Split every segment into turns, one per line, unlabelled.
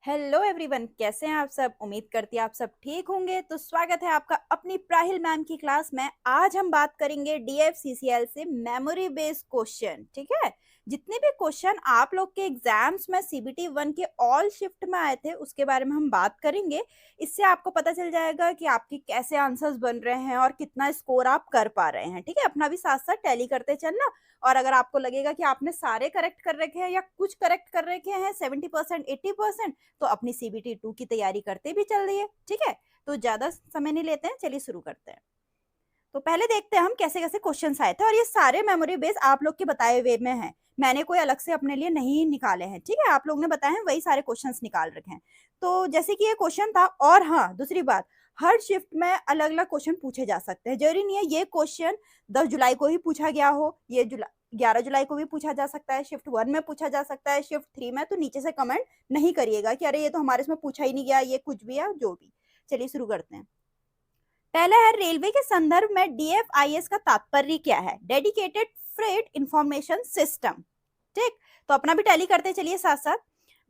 Hello everyone, कैसे हैं आप सब। उम्मीद करती है आप सब ठीक होंगे। तो स्वागत है आपका अपनी प्राहिल मैम की क्लास में। आज हम बात करेंगे डीएफसीसीएल से मेमोरी बेस्ड क्वेश्चन। ठीक है, जितने भी क्वेश्चन आप लोग के एग्जाम्स में सीबीटी 1 के ऑल शिफ्ट में आए थे उसके बारे में हम बात करेंगे। इससे आपको पता चल जाएगा कि आपकी कैसे आंसर्स बन रहे हैं और कितना स्कोर आप कर पा रहे हैं। ठीक है, अपना भी साथ साथ टैली करते चलना। और अगर आपको लगेगा कि आपने सारे करेक्ट कर रखे हैं या कुछ करेक्ट कर रखे हैं 70% 80%, तो अपनी सीबीटी 2 की तैयारी करते भी चल रही है। ठीक है, तो ज्यादा समय नहीं लेते हैं, चलिए शुरू करते हैं। तो पहले देखते हैं हम कैसे कैसे क्वेश्चंस आए थे, और ये सारे मेमोरी बेस आप लोग के बताए हुए में है। मैंने कोई अलग से अपने लिए नहीं निकाले हैं। ठीक है, आप लोग ने बताए हैं वही सारे क्वेश्चंस निकाल रखे हैं। तो जैसे कि ये क्वेश्चन था, और हाँ दूसरी बात, हर शिफ्ट में अलग अलग क्वेश्चन पूछे जा सकते हैं। जरूरी नहीं है ये क्वेश्चन 10 जुलाई को ही पूछा गया हो, ये 11 जुलाई को भी पूछा जा सकता है, शिफ्ट 1 में पूछा जा सकता है, शिफ्ट 3 में। तो नीचे से कमेंट नहीं करिएगा कि अरे ये तो हमारे इसमें पूछा ही नहीं गया, ये कुछ भी है जो भी। चलिए शुरू करते हैं। पहला है, रेलवे के संदर्भ में डीएफआईएस का तात्पर्य क्या है। Dedicated freight information system. ठीक, तो अपना भी टैली करते चलिए साथ साथ।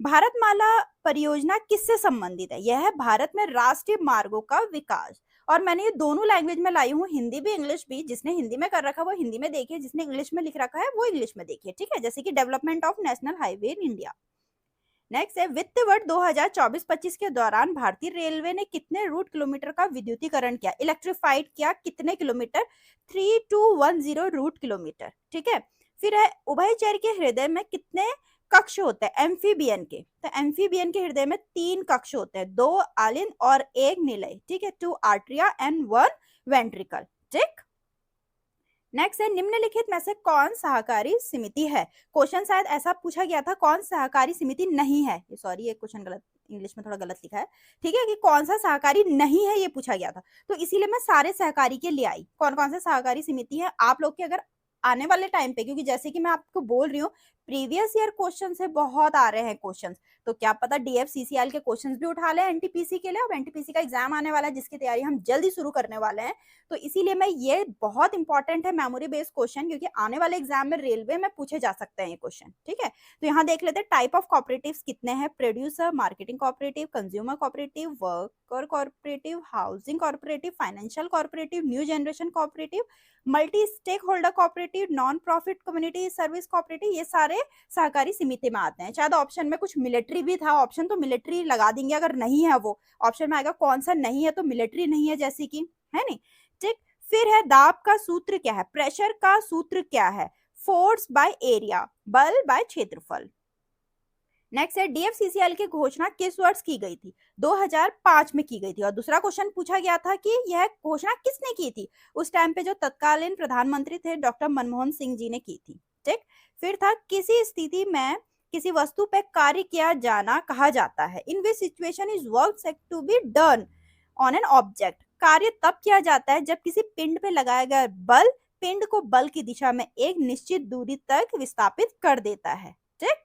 भारतमाला परियोजना किससे संबंधित है। यह है भारत में राष्ट्रीय मार्गों का विकास। और मैंने ये दोनों लैंग्वेज में लाई हूँ, हिंदी भी इंग्लिश भी। जिसने हिंदी में कर रखा है वो हिंदी में देखिए, जिसने इंग्लिश में लिख रखा है वो इंग्लिश में देखिए। ठीक है, जैसे कि development of national highway in India. Next है, वित्त वर्ष 2024-25 के दौरान भारतीय रेलवे ने कितने रूट किलोमीटर का विद्युतीकरण किया, इलेक्ट्रिफाइड किया, कितने किलोमीटर। 3210 root kilometre. ठीक है, फिर है, उभयचर के हृदय में कितने कक्ष होते हैं एम्फीबियन के। तो एम्फीबियन के हृदय में 3 कक्ष होते हैं, 2 आलिन और 1 निलय। ठीक है, 2 आर्ट्रिया एंड 1 वेंट्रिकल। ठीक, नेक्स्ट है, निम्नलिखित में से कौन सहकारी समिति है। क्वेश्चन शायद ऐसा पूछा गया था, कौन सहकारी समिति नहीं है। ये सॉरी, ये क्वेश्चन गलत, इंग्लिश में थोड़ा गलत लिखा है। ठीक है, कि कौन सा सहकारी नहीं है ये पूछा गया था। तो इसीलिए मैं सारे सहकारी के लिए आई, कौन कौन से सहकारी समिति है आप लोग के अगर आने वाले टाइम पे, क्योंकि जैसे कि मैं आपको बोल रही हूँ प्रीवियस ईयर क्वेश्चन से बहुत आ रहे हैं क्वेश्चंस। तो क्या पता डीएफसीसीएल के क्वेश्चंस भी उठा ले एनटीपीसी के लिए। अब एनटीपीसी का एग्जाम आने वाला है जिसकी तैयारी हम जल्दी शुरू करने वाले हैं। तो इसीलिए मैं, ये बहुत इंपॉर्टेंट है मेमोरी बेस्ड क्वेश्चन, क्योंकि आने वाले एग्जाम में रेलवे में पूछे जा सकते हैं ये क्वेश्चन। ठीक है, तो यहाँ देख लेते हैं टाइप ऑफ कॉपरेटिव्स कितने हैं। Producer, marketing cooperative, consumer cooperative, worker cooperative, housing cooperative, financial cooperative, new generation cooperative, multi stakeholder cooperative, non profit community service cooperative. ये सारे सहकारी समिति में आते हैं। शायद ऑप्शन में कुछ मिलिट्री भी था, ऑप्शन तो मिलिट्री लगा देंगे अगर नहीं है वो। ऑप्शन में आएगा कौन सा नहीं है, तो मिलिट्री नहीं है जैसे कि, है नहीं। ठीक, फिर है, दाब का सूत्र क्या है, प्रेशर का सूत्र क्या है। फोर्स बाय एरिया, बल बाय क्षेत्रफल। नेक्स्ट है, डीएफसीसीएल की घोषणा किस वर्ष की गई थी। 2005 में की गई थी। और दूसरा क्वेश्चन पूछा गया था कि यह घोषणा किसने की थी। उस टाइम पे जो तत्कालीन प्रधानमंत्री थे डॉक्टर मनमोहन सिंह जी ने की थी। ठीक, फिर था, किसी स्थिति में किसी वस्तु पे कार्य किया जाना कहा जाता है। In which situation is work set to be done on an object. कार्य तब किया जाता है जब किसी पिंड पे लगाया गया बल पिंड को बल की दिशा में एक निश्चित दूरी तक विस्थापित कर देता है। ठीक,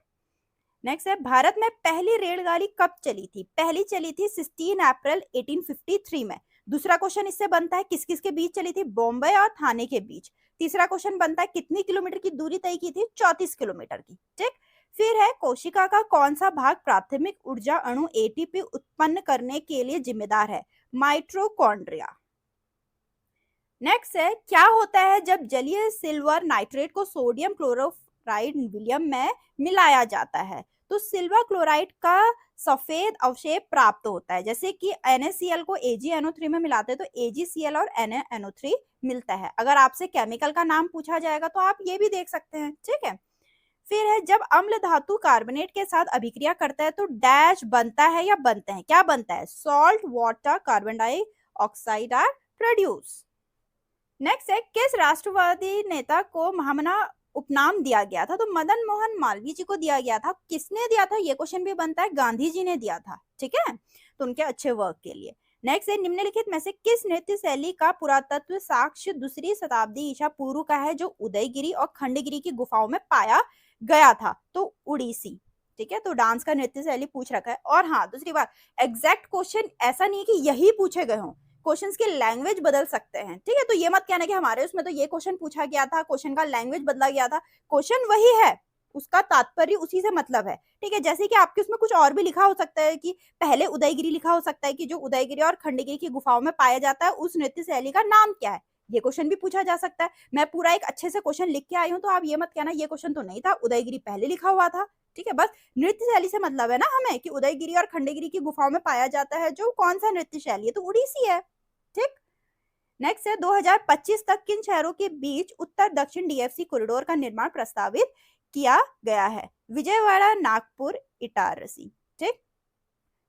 नेक्स्ट है, भारत में पहली रेलगाड़ी कब चली थी। पहली चली थी 16 अप्रैल 1853 में। दूसरा क्वेश्चन इससे बनता है, किस किस के बीच चली थी, बॉम्बे और थाने के बीच। तीसरा क्वेश्चन बनता है, कितनी किलोमीटर की दूरी तय की थी, 34 किलोमीटर की। ठीक, फिर है, कोशिका का कौन सा भाग प्राथमिक ऊर्जा अणु एटीपी उत्पन्न करने के लिए जिम्मेदार है, माइट्रोकॉन्ड्रिया। नेक्स्ट है, क्या होता है जब जलीय सिल्वर नाइट्रेट को सोडियम क्लोराइड विलयम में मिलाया जाता है। तो सिल्वर क्लोराइड का सफेद अवशेष प्राप्त होता है। जैसे कि NaCl को AgNO3 में मिलाते हैं तो AgCl और NaNO3 मिलता है। अगर आपसे केमिकल का नाम पूछा जाएगा तो आप ये भी देख सकते हैं। ठीक है, फिर है, जब अम्ल धातु कार्बोनेट के साथ अभिक्रिया करता है तो डैश बनता है या बनते हैं, क्या बनता है, salt water carbon dioxide are produce. Next है, किस राष्ट्रवादी नेता को महामना उपनाम दिया गया था। तो मदन मोहन मालवीय जी को दिया गया था। किसने दिया था, ये क्वेश्चन भी बनता है, गांधी जी ने दिया था। ठीक है, तो उनके अच्छे वर्क के लिए। नेक्स्ट है, निम्नलिखित में से किस नृत्य शैली का पुरातत्व साक्ष्य 2री शताब्दी ईसा पूर्व का है जो उदयगिरी और खंडगिरी की गुफाओं में पाया गया था। तो उड़ीसी। ठीक है, तो डांस का नृत्य शैली पूछ रखा है। और हाँ दूसरी बात, एग्जैक्ट क्वेश्चन ऐसा नहीं है कि यही पूछे गए हों, क्वेश्चंस की लैंग्वेज बदल सकते हैं। ठीक है, तो ये मत कहना कि हमारे उसमें तो ये क्वेश्चन पूछा गया था, क्वेश्चन का लैंग्वेज बदला गया था। क्वेश्चन वही है, उसका तात्पर्य उसी से मतलब है, ठीक है। जैसे कि आपके उसमें कुछ और भी लिखा हो सकता है कि पहले उदयगिरी लिखा हो सकता है कि जो उदयगिरी और खंडगिरी की गुफाओं में पाया जाता है उस नृत्य शैली का नाम क्या है, ये क्वेश्चन भी पूछा जा सकता है। मैं पूरा एक अच्छे से क्वेश्चन लिख के आई हूँ, तो आप ये मत कहना ये क्वेश्चन तो नहीं था, उदयगिरी पहले लिखा हुआ था, ठीक है। बस नृत्य शैली से मतलब है ना हमें कि उदयगिरी और खंडगिरी की गुफाओं में पाया जाता है जो कौन सा नृत्य शैली है, तो उड़ीसी है, ठीक। नेक्स्ट है 2025 तक किन शहरों के बीच उत्तर दक्षिण डीएफसी कॉरिडोर का निर्माण प्रस्तावित किया गया है, विजयवाड़ा, नागपुर, इटारसी, ठीक।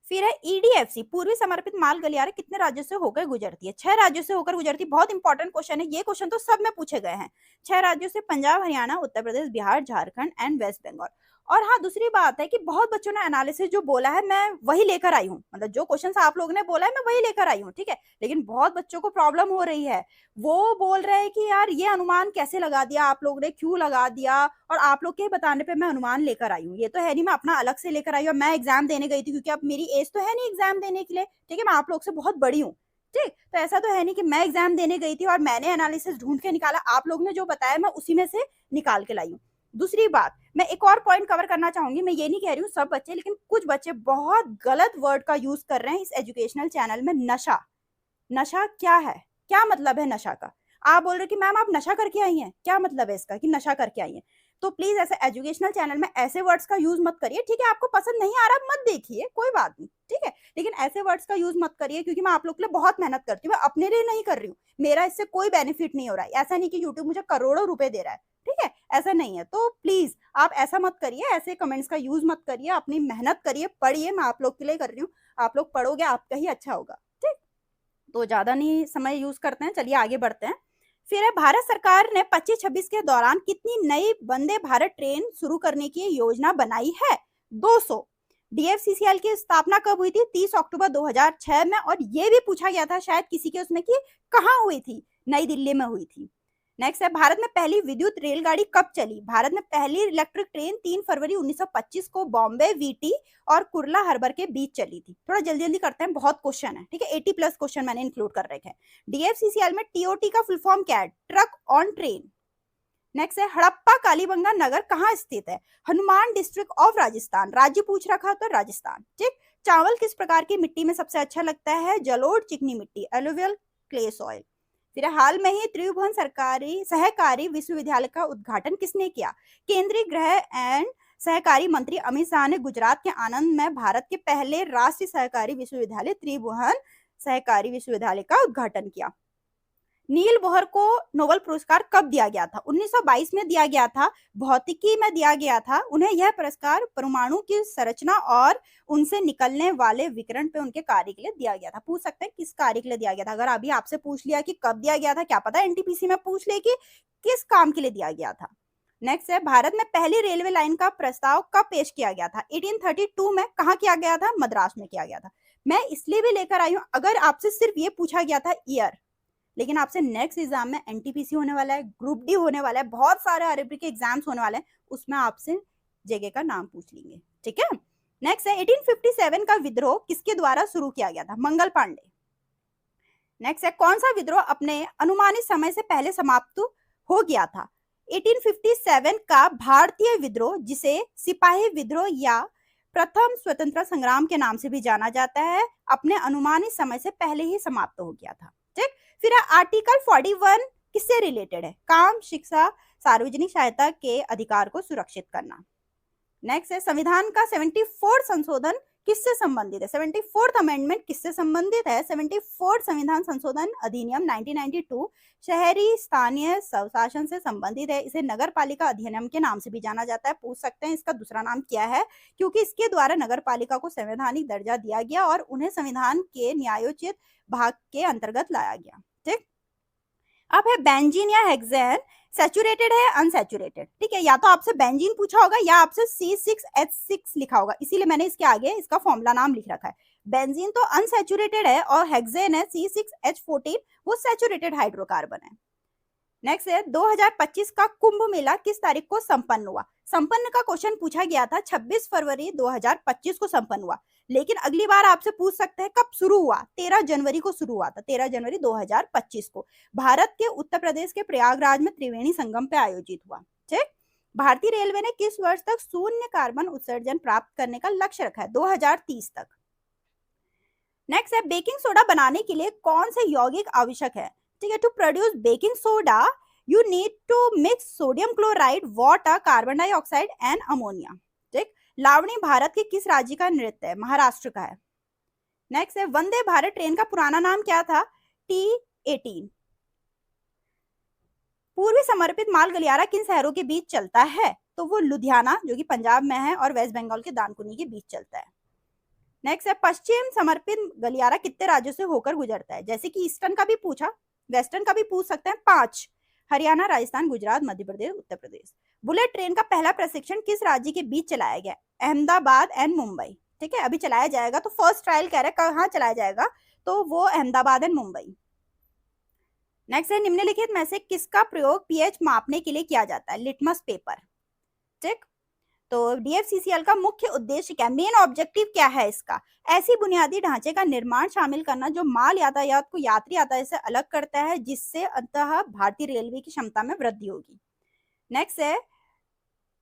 फिर है ईडीएफसी पूर्वी समर्पित माल गलियारा कितने राज्यों से होकर गुजरती है, 6 राज्यों से होकर गुजरती है। बहुत इंपॉर्टेंट क्वेश्चन है, ये क्वेश्चन तो सब में पूछे गए हैं। 6 राज्यों से, पंजाब, हरियाणा, उत्तर प्रदेश, बिहार, झारखंड एंड वेस्ट बंगाल। और हाँ, दूसरी बात है कि बहुत बच्चों ने एनालिसिस जो बोला है मैं वही लेकर आई हूँ, मतलब जो क्वेश्चन आप लोगों ने बोला है मैं वही लेकर आई हूँ, ठीक है। लेकिन बहुत बच्चों को प्रॉब्लम हो रही है, वो बोल रहे हैं कि यार ये अनुमान कैसे लगा दिया आप लोगों ने, क्यों लगा दिया, और आप लोग के बताने पे मैं अनुमान लेकर आई हूँ। ये तो है नहीं मैं अपना अलग से लेकर आई हूँ, मैं एग्जाम देने गई थी, क्योंकि अब मेरी एज तो है नहीं एग्जाम देने के लिए, ठीक है। मैं आप लोग से बहुत बड़ी हूँ, ठीक। तो ऐसा तो है नहीं कि मैं एग्जाम देने गई थी और मैंने एनालिसिस ढूंढ के निकाला, आप लोगों ने जो बताया मैं उसी में से निकाल के लाई हूँ। दूसरी बात, मैं एक और पॉइंट कवर करना चाहूंगी, मैं ये नहीं कह रही हूँ सब बच्चे, लेकिन कुछ बच्चे बहुत गलत वर्ड का यूज कर रहे हैं इस एजुकेशनल चैनल में। नशा, नशा क्या है, क्या मतलब है नशा का? आप बोल रहे कि मैम आप नशा करके आई हैं, क्या मतलब है इसका कि नशा करके आई हैं? तो प्लीज ऐसे एजुकेशनल चैनल में ऐसे वर्ड्स का यूज मत करिए, ठीक है। आपको पसंद नहीं आ रहा मत देखिए, कोई बात नहीं, ठीक है। लेकिन ऐसे वर्ड्स का यूज मत करिए, क्योंकि मैं आप लोग के लिए बहुत मेहनत करती हूँ, मैं अपने लिए नहीं कर रही हूँ, मेरा इससे कोई बेनिफिट नहीं हो रहा है। ऐसा नहीं कि यूट्यूब मुझे करोड़ों रुपए दे रहा है, ठीक है, ऐसा नहीं है। तो प्लीज आप ऐसा मत करिए, ऐसे कमेंट्स का यूज मत करिए, अपनी मेहनत करिए, पढ़िए, मैं आप लोग के लिए कर रही हूँ, आप लोग पढ़ोगे आपका ही अच्छा होगा, ठीक। तो ज्यादा नहीं समय यूज करते हैं, चलिए आगे बढ़ते हैं। फिर है भारत सरकार ने 25-26 के दौरान कितनी नई वंदे भारत ट्रेन शुरू करने की योजना बनाई है? 200। डीएफसीसीएल की स्थापना कब हुई थी? 30 अक्टूबर 2006 में। और ये भी पूछा गया था शायद किसी के उसमें कि कहाँ हुई थी, नई दिल्ली में हुई थी। नेक्स्ट है भारत में पहली विद्युत रेलगाड़ी कब चली? भारत में पहली इलेक्ट्रिक ट्रेन 3 फरवरी 1925 को बॉम्बे वीटी और कुर्ला हार्बर के बीच चली थी। थोड़ा जल्दी जल्दी करते हैं, बहुत क्वेश्चन है, ठीक है। 80+ क्वेश्चन मैंने इंक्लूड कर रखे हैं। डीएफसीसीएल में टीओटी का फुल फॉर्म क्या है? Truck on train. नेक्स्ट है हड़प्पा कालीबंगा नगर कहाँ स्थित है? Hanuman district of Rajasthan. राज्य पूछ रखा तो राजस्थान, ठीक। चावल किस प्रकार की मिट्टी में सबसे अच्छा लगता है? जलोढ़, चिकनी मिट्टी, एलुवियल, क्ले सॉइल। फिर हाल में ही त्रिभुवन सरकारी सहकारी विश्वविद्यालय का उद्घाटन किसने किया? केंद्रीय गृह एंड सहकारी मंत्री अमित शाह ने गुजरात के आनंद में भारत के पहले राष्ट्रीय सहकारी विश्वविद्यालय त्रिभुवन सहकारी विश्वविद्यालय का उद्घाटन किया। नील बोहर को नोबेल पुरस्कार कब दिया गया था? 1922 में दिया गया था, भौतिकी में दिया गया था। उन्हें यह पुरस्कार परमाणु की संरचना और उनसे निकलने वाले विकिरण पे उनके कार्य के लिए दिया गया था। पूछ सकते हैं किस कार्य के लिए दिया गया था। अगर अभी आपसे पूछ लिया कि कब दिया गया था, क्या पता एनटीपीसी में पूछ ले कि किस काम के लिए दिया गया था। नेक्स्ट है भारत में पहली रेलवे लाइन का प्रस्ताव कब पेश किया गया था? 1832 में। कहाँ किया गया था? मद्रास में किया गया था। मैं इसलिए भी लेकर आई हूँ, अगर आपसे सिर्फ ये पूछा गया था ईयर, लेकिन आपसे नेक्स्ट एग्जाम में एनटीपीसी होने वाला है, ग्रुप डी होने वाला है, बहुत सारे आरआरबी के एग्जाम्स होने वाले हैं, उसमें आपसे जगह का नाम पूछ लेंगे, ठीक है। नेक्स्ट है 1857 का विद्रोह किसके द्वारा शुरू किया गया था? मंगल पांडे। नेक्स्ट है कौन सा विद्रोह अपने अनुमानित समय से पहले समाप्त हो गया था? 1857 का भारतीय विद्रोह, जिसे सिपाही विद्रोह या प्रथम स्वतंत्रता संग्राम के नाम से भी जाना जाता है, अपने अनुमानित समय से पहले ही समाप्त हो गया था, ठीक। फिर आर्टिकल 41 किससे रिलेटेड है? काम, शिक्षा, सार्वजनिक सहायता के अधिकार को सुरक्षित करना। नेक्स्ट है संविधान का 74 संशोधन किससे संबंधित है? 74th अमेंडमेंट किससे संबंधित है? 74 संविधान संशोधन अधिनियम 1992 शहरी स्थानीय स्वशासन से संबंधित है। इसे नगर पालिका अधिनियम के नाम से भी जाना जाता है। पूछ सकते हैं इसका दूसरा नाम क्या है, क्योंकि इसके द्वारा नगर पालिका को संवैधानिक दर्जा दिया गया और उन्हें संविधान के न्यायोचित भाग के अंतर्गत लाया गया, ठीक। अब है बेंजीन या हेक्सेन सैचुरेटेड है अनसैचुरेटेड, ठीक है। या तो आपसे बेंजीन पूछा होगा या आपसे C6H6 लिखा होगा, इसीलिए मैंने इसके आगे इसका फॉर्मूला नाम लिख रखा है। बेंजीन तो अनसैचुरेटेड है और हेक्सेन है C6H14, वो सैचुरेटेड हाइड्रोकार्बन है। नेक्स्ट है 2025 का कुंभ मेला किस तारीख को संपन्न हुआ? संपन्न का क्वेश्चन पूछा गया था 26 फरवरी 2025 को संपन्न हुआ, लेकिन अगली बार आपसे पूछ सकते हैं कब शुरू हुआ? 13 जनवरी को शुरू हुआ था, 13 जनवरी 2025 को। भारत के उत्तर प्रदेश के प्रयागराज में त्रिवेणी संगम पे आयोजित हुआ, ठीक। भारतीय रेलवे ने किस वर्ष तक शून्य कार्बन उत्सर्जन प्राप्त करने का लक्ष्य रखा है? 2030 तक। नेक्स्ट है, बेकिंग सोडा बनाने के लिए कौन से यौगिक आवश्यक है? ठीक है, to produce baking soda you need to mix sodium chloride, water, carbon dioxide and ammonia. ठीक, लावणी भारत के किस राज्य का नृत्य है? महाराष्ट्र का है। नेक्स्ट है, वंदे भारत ट्रेन का पुराना नाम क्या था? T18। पूर्वी समर्पित माल गलियारा किन शहरों के बीच चलता है? तो वो लुधियाना जो कि पंजाब में है और वेस्ट बंगाल के दानकुनी के बीच चलता है। नेक्स्ट है, पश्चिम समर्पित गलियारा कितने राज्यों से होकर गुजरता है? जैसे कि ईस्टर्न का भी पूछा, वेस्टर्न का भी पूछ सकते हैं। 5, हरियाणा, राजस्थान, गुजरात, मध्य प्रदेश, उत्तर प्रदेश। बुलेट ट्रेन का पहला प्रशिक्षण किस राज्य के बीच चलाया गया? अहमदाबाद एंड मुंबई। ठीक है, अभी चलाया जाएगा, तो फर्स्ट ट्रायल कह रहे हैं कहाँ चलाया जाएगा, तो वो अहमदाबाद एंड मुंबई। नेक्स्ट है, निम्नलिखित में से किसका प्रयोग पीएच मापने के लिए किया जाता है? Litmus paper. ठीक, तो डीएफसीसीएल का मुख्य उद्देश्य क्या, मेन ऑब्जेक्टिव क्या है इसका? ऐसी बुनियादी ढांचे का निर्माण शामिल करना जो माल यातायात को यात्री यातायात से अलग करता है, जिससे अंततः भारतीय रेलवे की क्षमता में वृद्धि होगी। नेक्स्ट है,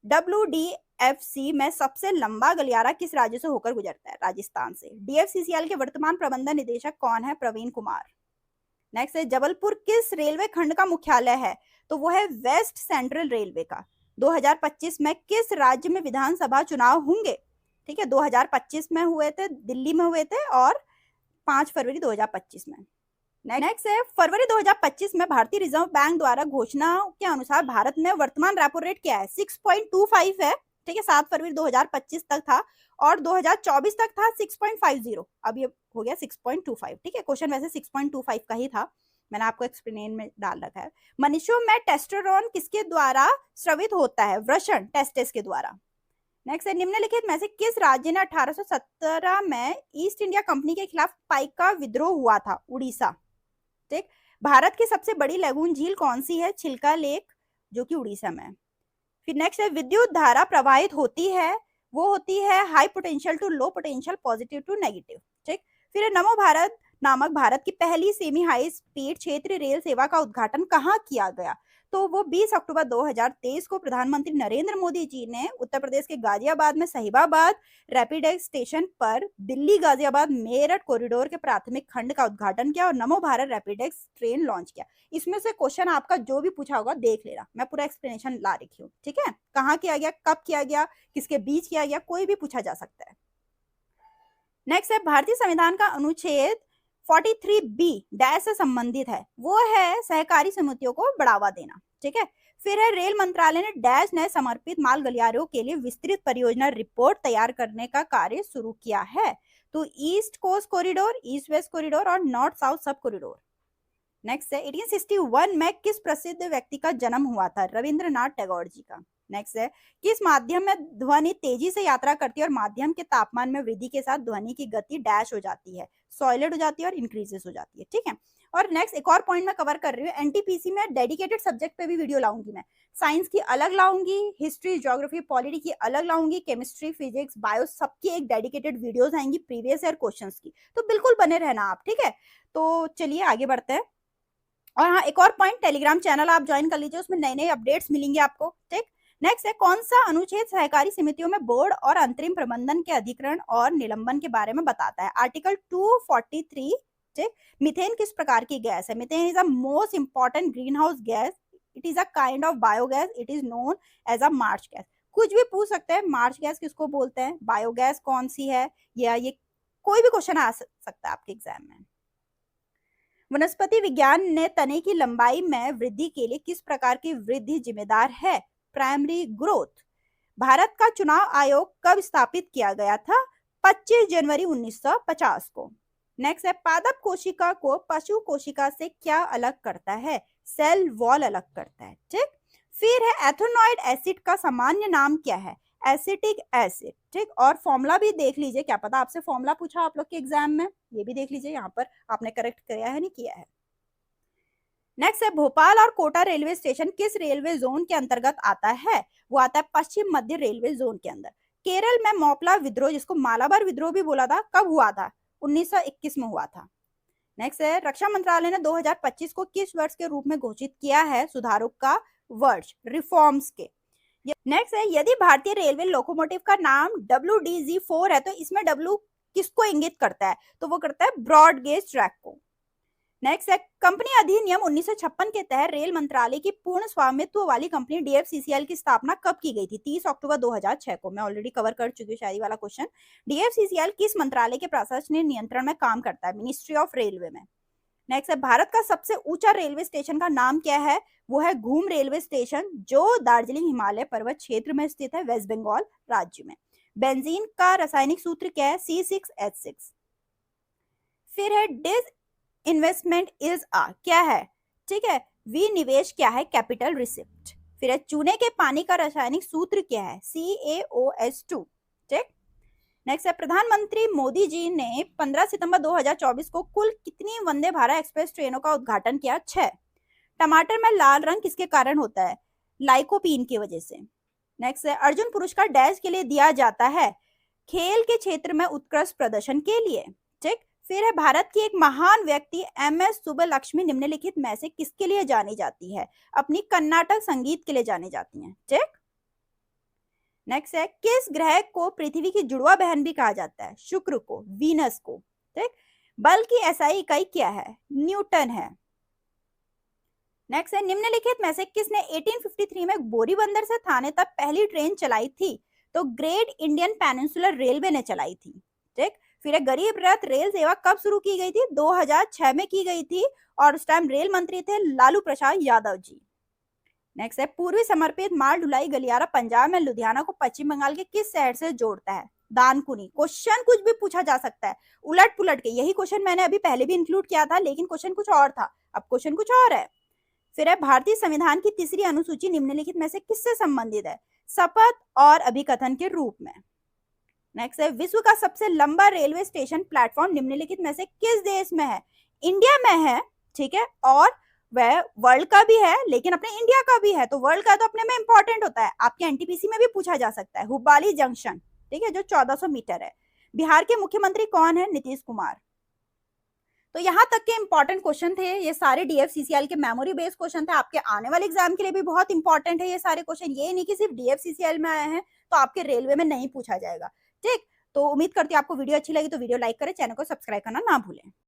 WDFC में सबसे लंबा गलियारा किस राज्य से होकर गुजरता है? राजस्थान से। डीएफसीसीएल के वर्तमान प्रबंधन निदेशक कौन है? प्रवीण कुमार। नेक्स्ट है, जबलपुर किस रेलवे खंड का मुख्यालय है? तो वो है वेस्ट सेंट्रल रेलवे का। 2025 में किस राज्य में विधानसभा चुनाव होंगे? ठीक है, 2025 में हुए थे, दिल्ली में हुए थे, और 5 फरवरी 2025 में। नेक्स्ट है, फरवरी 2025 में भारतीय रिजर्व बैंक द्वारा घोषणा के अनुसार भारत में वर्तमान रेपो रेट क्या है? 6.25 है। ठीक है, 7 फरवरी 2025 तक था, और 2024 तक था 6.50। अब ये हो गया 6.25। ठीक है, क्वेश्चन वैसे 6.25 का ही था, मैंने आपको एक्सप्लेन में डाल रखा है। मनुष्यों में टेस्टोस्टेरोन किसके द्वारा स्रावित होता है? वृषण, टेस्टिस के द्वारा। नेक्स्ट है, निम्नलिखित में से किस राज्य ने 1817 में ईस्ट इंडिया कंपनी के खिलाफ पाइक का विद्रोह हुआ था? उड़ीसा। ठीक, भारत की सबसे बड़ी लैगून झील कौन सी है? चिल्का लेक, जो कि उड़ीसा में है। फिर नेक्स्ट है, विद्युत धारा प्रवाहित होती है, वो होती है high potential to low potential, positive to negative. ठीक, फिर नमो भारत नामक भारत की पहली सेमी हाई स्पीड क्षेत्रीय रेल सेवा का उद्घाटन कहाँ किया गया? तो वो 20 अक्टूबर 2023 को प्रधानमंत्री नरेंद्र मोदी जी ने उत्तर प्रदेश के गाजियाबाद में साहिबाबाद रैपिडेक्स स्टेशन पर दिल्ली गाजियाबाद मेरठ कॉरिडोर के प्राथमिक खंड का उद्घाटन किया और नमो भारत रैपिडेक्स ट्रेन लॉन्च किया। इसमें से क्वेश्चन आपका जो भी पूछा होगा देख लेना, मैं पूरा एक्सप्लेनेशन ला रखी हूँ। ठीक है, कहाँ किया गया, कब किया गया, किसके बीच किया गया, कोई भी पूछा जा सकता है। नेक्स्ट है, भारतीय संविधान का अनुच्छेद 43B डैश से संबंधित है, वो है सहकारी समितियों को बढ़ावा देना। ठीक है, फिर है, रेल मंत्रालय ने डैश ने समर्पित माल गलियारों के लिए विस्तृत परियोजना रिपोर्ट तैयार करने का कार्य शुरू किया है? तो east coast corridor, east west corridor और north south sub corridor. Next है, 1861 में किस प्रसिद्ध व्यक्ति का जन्म हुआ था? रविंद्रनाथ टैगोर जी का। नेक्स्ट है, किस माध्यम में ध्वनि तेजी से यात्रा करती है और माध्यम के तापमान में वृद्धि के साथ ध्वनि की गति डैश हो जाती है? सॉलिड हो जाती है और इंक्रीजेस हो जाती है। ठीक है, और नेक्स्ट एक और पॉइंट मैं कवर कर रही हूँ, एनटीपीसी में डेडिकेटेड सब्जेक्ट पे भी वीडियो लाऊंगी मैं। साइंस की अलग लाऊंगी, हिस्ट्री, ज्योग्राफी, पॉलिटी की अलग लाऊंगी, केमिस्ट्री, फिजिक्स, बायो, सबकी एक डेडिकेटेड वीडियोस आएंगी प्रीवियस ईयर क्वेश्चंस की, तो बिल्कुल बने रहना आप। ठीक है, तो चलिए आगे बढ़ते हैं। और हाँ, एक और पॉइंट, टेलीग्राम चैनल आप ज्वाइन कर लीजिए, उसमें नए नए अपडेट्स मिलेंगे आपको। ठीक, नेक्स्ट है, कौन सा अनुच्छेद सहकारी समितियों में बोर्ड और अंतरिम प्रबंधन के अधिग्रहण और निलंबन के बारे में बताता है? आर्टिकल 243। ठीक, मीथेन किस प्रकार की गैस है? Methane is a most important greenhouse gas, it is a kind of biogas, it is known as a marsh gas. कुछ भी पूछ सकते हैं, मार्च गैस किसको बोलते हैं, बायोगैस कौन सी है, या ये कोई भी क्वेश्चन आ सकता है आपके एग्जाम में। वनस्पति विज्ञान ने तने की लंबाई में वृद्धि के लिए किस प्रकार की वृद्धि जिम्मेदार है? Primary growth. भारत का चुनाव आयोग कब स्थापित किया गया था? 25 जनवरी 1950 को। नेक्स्ट है, पादप कोशिका को पशु कोशिका से क्या अलग करता है? सेल वॉल अलग करता है। ठीक, फिर है, एथेनॉइड एसिड का सामान्य नाम क्या है? Acetic acid. ठीक, और फॉर्मूला भी देख लीजिए, क्या पता आपसे फॉर्मूला पूछा आप लोग के एग्जाम में, ये भी देख लीजिए, यहाँ पर आपने करेक्ट किया है नहीं किया है। नेक्स्ट है, भोपाल और कोटा रेलवे स्टेशन किस रेलवे जोन के अंतर्गत आता है? वो आता है पश्चिम मध्य रेलवे जोन के अंदर। केरल में मोपला विद्रोह, जिसको मालाबार विद्रोह भी बोला था, कब हुआ था? 1921 में हुआ था। नेक्स्ट है, रक्षा मंत्रालय ने 2025 को किस वर्ष के रूप में घोषित किया है? सुधारों का वर्ष, रिफॉर्म्स के। नेक्स्ट है, यदि भारतीय रेलवे लोकोमोटिव का नाम WDG4 है तो इसमें W किसको इंगित करता है? तो वो करता है ब्रॉड गेज ट्रैक को। नेक्स्ट है, कंपनी अधिनियम 1956 के तहत रेल मंत्रालय की पूर्ण स्वामित्व वाली कंपनी DFCCL की स्थापना कब की गई थी? 30 अक्टूबर 2006 को। मैं ऑलरेडी कवर कर चुकी हूँ शायद वाला क्वेश्चन। DFCCL किस मंत्रालय के प्रशासनिक नियंत्रण में काम करता है? मिनिस्ट्री ऑफ रेलवे में। नेक्स्ट है, भारत का सबसे ऊंचा रेलवे स्टेशन का नाम क्या है? वो है घूम रेलवे स्टेशन, जो दार्जिलिंग हिमालय पर्वत क्षेत्र में स्थित है, वेस्ट बंगाल राज्य में। बेंजीन का रासायनिक सूत्र क्या है? C6H6। फिर है, डिस इन्वेस्टमेंट इज आ, क्या है? ठीक है, विनिवेश क्या है? Capital receipt. फिर है, चूने के पानी का रासायनिक सूत्र क्या है? CaOH2। ठीक। नेक्स्ट है, प्रधानमंत्री मोदी जी ने 15 सितंबर 2024 को कुल कितनी वंदे भारत एक्सप्रेस ट्रेनों का उद्घाटन किया? 6। टमाटर में लाल रंग किसके कारण होता है? लाइकोपीन की वजह से। नेक्स्ट है, अर्जुन पुरस्कार डैश के लिए दिया जाता है? खेल के क्षेत्र में उत्कृष्ट प्रदर्शन के लिए। ठीक। फिर है, भारत की एक महान व्यक्ति MS सुब्बलक्ष्मी निम्नलिखित में से किसके लिए जानी जाती है? अपनी कर्नाटक संगीत के लिए जानी जाती हैं। ठीक। नेक्स्ट है, किस ग्रह को पृथ्वी की जुड़वा बहन भी कहा जाता है? शुक्र को, वीनस को। ठीक। बल की SI इकाई क्या है? न्यूटन है। नेक्स्ट है, निम्नलिखित में से किसने 1853 में बोरीबंदर से थाने तक पहली ट्रेन चलाई थी? तो ग्रेट इंडियन पेनिनसुलर रेलवे ने चलाई थी। ठीक। फिर गरीब रथ रेल सेवा कब शुरू की गई थी? 2006 में की गई थी और उस टाइम रेल मंत्री थे लालू प्रसाद यादव जी। नेक्स्ट है, पूर्वी समर्पित माल ढुलाई गलियारा पंजाब में लुधियाना को पश्चिम बंगाल के किस शहर से जोड़ता है? दानकुनी। क्वेश्चन कुछ भी पूछा जा सकता है उलट पुलट के। यही क्वेश्चन मैंने अभी पहले भी इंक्लूड किया था, लेकिन क्वेश्चन कुछ और था, अब क्वेश्चन कुछ और है। फिर है, भारतीय संविधान की तीसरी अनुसूची निम्नलिखित में से किससे संबंधित है? शपथ और अभिकथन के रूप में। नेक्स्ट है, विश्व का सबसे लंबा रेलवे स्टेशन प्लेटफॉर्म निम्नलिखित में से किस देश में है? इंडिया में है। ठीक है, और वह वर्ल्ड का भी है, लेकिन अपने इंडिया का भी है, तो वर्ल्ड का तो अपने में इंपॉर्टेंट होता है। आपके NTPC में भी पूछा जा सकता है। हुब्बाली जंक्शन, ठीक है, जो 1400 मीटर है। बिहार के मुख्यमंत्री कौन है? नीतीश कुमार। तो यहाँ तक के इंपॉर्टेंट क्वेश्चन थे, ये सारे DFCCL के मेमोरी बेस्ड क्वेश्चन थे। आपके आने वाले एग्जाम के लिए भी बहुत इंपॉर्टेंट है ये सारे क्वेश्चन। ये नहीं कि सिर्फ DFCCL में आए हैं तो आपके रेलवे में नहीं पूछा जाएगा। ठीक, तो उम्मीद करती हूँ आपको वीडियो अच्छी लगी तो वीडियो लाइक करें, चैनल को सब्सक्राइब करना ना भूलें।